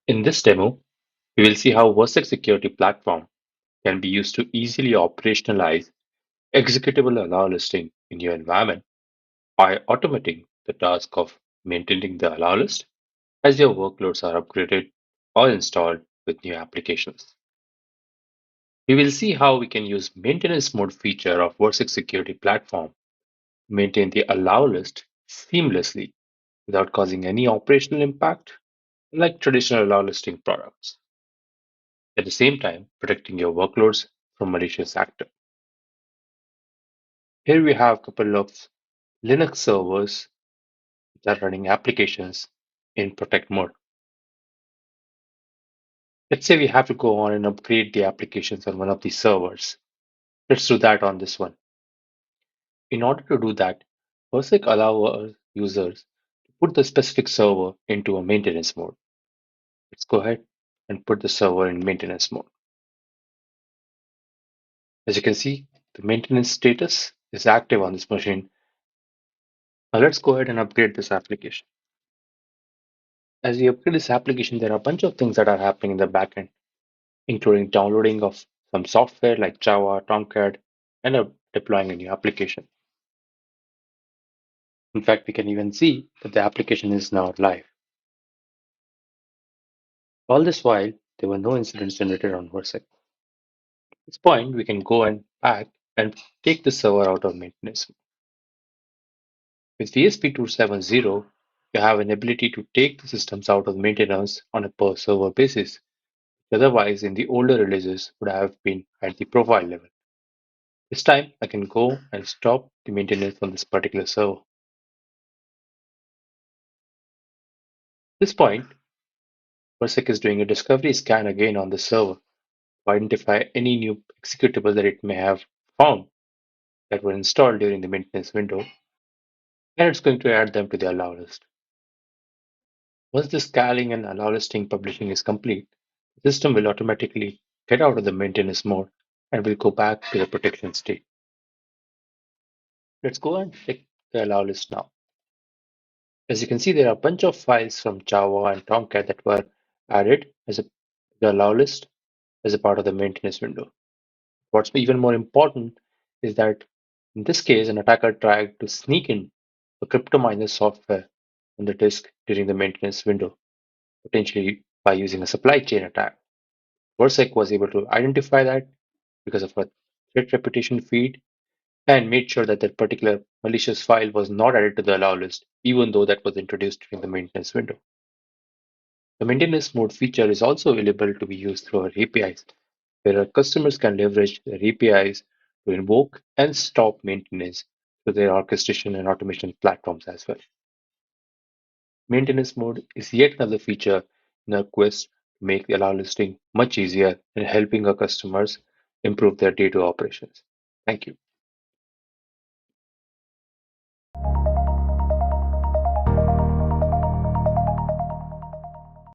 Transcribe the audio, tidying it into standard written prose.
In this demo, we will see how Virsec Security Platform can be used to easily operationalize executable allow listing in your environment by automating the task of maintaining the allow list as your workloads are upgraded or installed with new applications. We will see how we can use maintenance mode feature of Virsec Security Platform to maintain the allow list seamlessly without causing any operational impact like traditional allow listing products. At the same time, protecting your workloads from malicious actors. Here we have a couple of Linux servers that are running applications in protect mode. Let's say we have to go on and upgrade the applications on one of these servers. Let's do that on this one. In order to do that, Versic allows users to put the specific server into a maintenance mode. Let's go ahead and put the server in maintenance mode. As you can see, the maintenance status is active on this machine. Now let's go ahead and upgrade this application. As we upgrade this application, there are a bunch of things that are happening in the backend, including downloading of some software like Java, Tomcat, and deploying a new application. In fact, we can even see that the application is now live. All this while, there were no incidents generated on Vercek. At this point, we can go and back and take the server out of maintenance. With VSP270, you have an ability to take the systems out of maintenance on a per server basis. Otherwise, in the older releases, would have been at the profile level. This time, I can go and stop the maintenance on this particular server. At this point, Parsec is doing a discovery scan again on the server to identify any new executable that it may have found that were installed during the maintenance window, and it's going to add them to the allow list. Once the scaling and allow listing publishing is complete, the system will automatically get out of the maintenance mode and will go back to the protection state. Let's go and check the allow list now. As you can see, there are a bunch of files from Java and Tomcat that were added as the allow list as a part of the maintenance window. What's even more important is that in this case, an attacker tried to sneak in the crypto miner software on the disk during the maintenance window, potentially by using a supply chain attack. Versec was able to identify that because of a threat reputation feed and made sure that that particular malicious file was not added to the allow list, even though that was introduced during the maintenance window. The maintenance mode feature is also available to be used through our APIs, where our customers can leverage their APIs to invoke and stop maintenance through their orchestration and automation platforms as well. Maintenance mode is yet another feature in our quest to make the allow listing much easier and helping our customers improve their day-to-day operations. Thank you.